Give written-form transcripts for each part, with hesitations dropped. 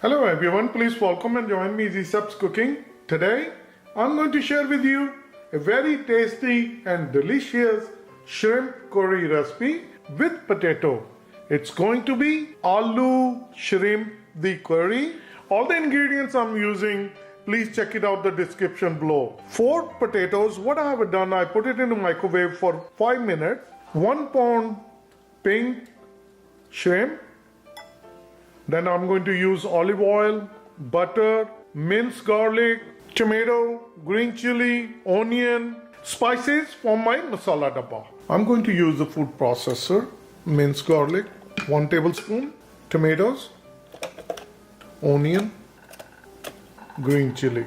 Hello everyone, please welcome and join me Easy Steps Cooking. Today I'm going to share with you a very tasty and delicious shrimp curry recipe with potato. It's going to be aloo shrimp the curry. All the ingredients I'm using, please check it out the description below. 4 potatoes, what I have done, I put it in the microwave for 5 minutes. 1 pound pink shrimp. Then I'm going to use olive oil, butter, minced garlic, tomato, green chili, onion, spices for my masala dabba. I'm going to use the food processor, minced garlic, 1 tablespoon, tomatoes, onion, green chili.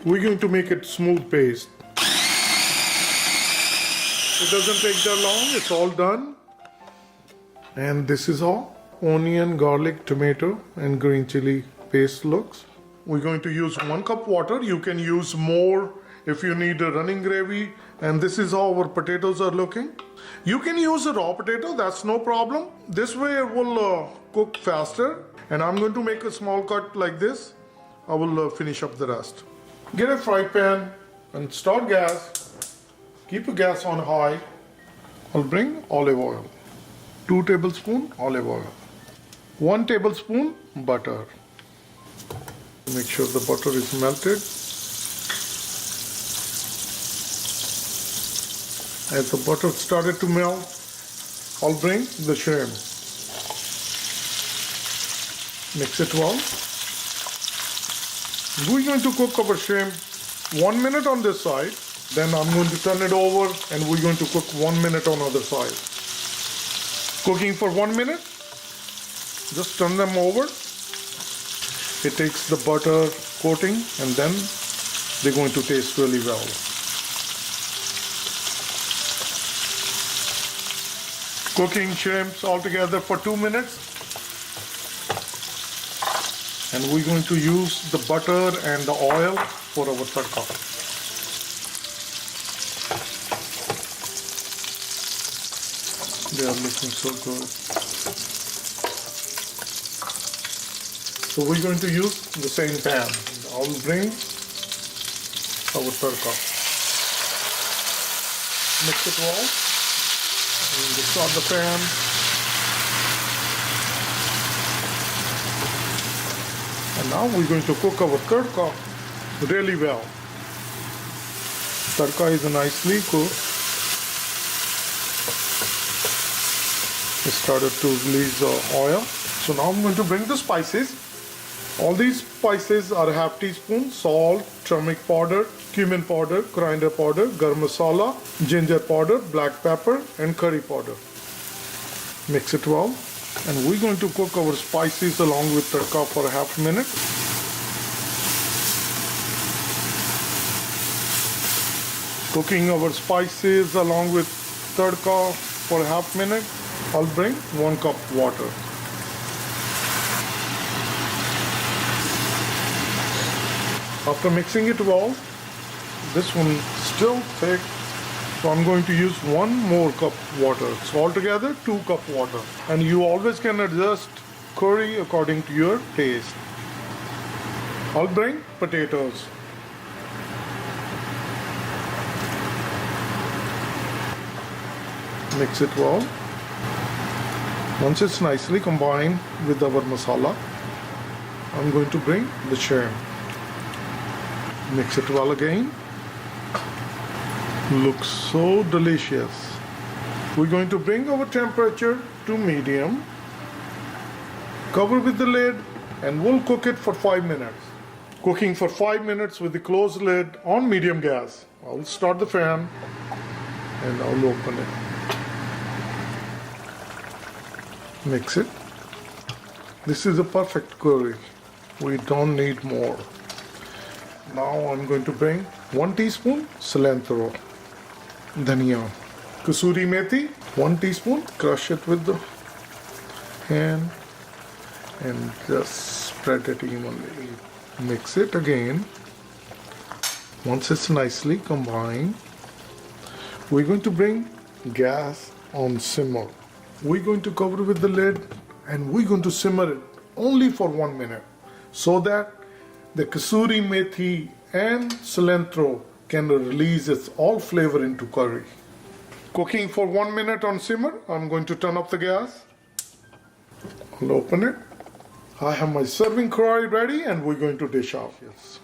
We're going to make it smooth paste. It doesn't take that long, it's all done. And this is all. Onion, garlic, tomato and green chili paste looks. We're going to use 1 cup water. You can use more if you need a running gravy. And this is how our potatoes are looking. You can use a raw potato, that's no problem. This way it will cook faster. And I'm going to make a small cut like this. I will finish up the rest. Get a fry pan and start gas. Keep the gas on high. I'll bring olive oil. 2 tablespoons olive oil. 1 tablespoon butter. Make sure the butter is melted. As the butter started to melt, I'll bring the shrimp. Mix it well. We're going to cook our shrimp 1 minute on this side. Then I'm going to turn it over and we're going to cook 1 minute on the other side. Cooking for 1 minute. Just turn them over. It takes the butter coating and then they're going to taste really well. Cooking shrimps all together for 2 minutes. And we're going to use the butter and the oil for our tadka. They are looking so good. So we're going to use the same pan. I'll bring our tadka. Mix it well. And start the pan. And now we're going to cook our tadka really well. Tadka is nicely cooked. It started to release the oil. So now I'm going to bring the spices. All these spices are ½ teaspoon salt, turmeric powder, cumin powder, coriander powder, garam masala, ginger powder, black pepper and curry powder. Mix it well. And we're going to cook our spices along with tadka for ½ minute. Cooking our spices along with tadka for ½ minute. I'll bring 1 cup water. After mixing it well, this one still thick, so I'm going to use 1 more cup water. So altogether 2 cup water. And you always can adjust curry according to your taste. I'll bring potatoes. Mix it well. Once it's nicely combined with our masala, I'm going to bring the shrimp. Mix it well again. Looks so delicious. We're going to bring our temperature to medium. Cover with the lid and we'll cook it for 5 minutes. Cooking for 5 minutes with the closed lid on medium gas. I'll start the fan and I'll open it. Mix it. This is a perfect curry. We don't need more. Now I'm going to bring 1 teaspoon cilantro, dhania, kasuri methi, 1 teaspoon, crush it with the hand and just spread it evenly. Mix it again. Once it's nicely combined, we're going to bring gas on simmer. We're going to cover with the lid and we're going to simmer it only for 1 minute. so that the kasuri methi and cilantro can release its all flavor into curry. Cooking for 1 minute on simmer. I'm going to turn off the gas. I'll open it. I have my serving curry ready and we're going to dish out. Yes.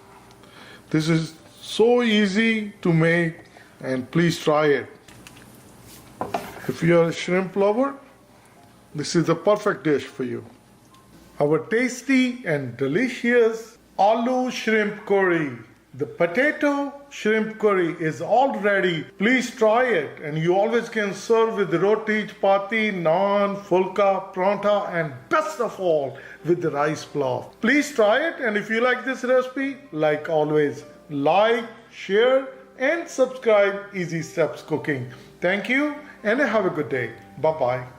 This is so easy to make and please try it. If you're a shrimp lover, this is the perfect dish for you. Our tasty and delicious aloo shrimp curry. The potato shrimp curry is all ready. Please try it, and you always can serve with roti, chapati, naan, fulka, paratha, and best of all with the rice pulao. Please try it, and if you like this recipe, like always, like, share, and subscribe Easy Steps Cooking. Thank you, and have a good day. Bye-bye.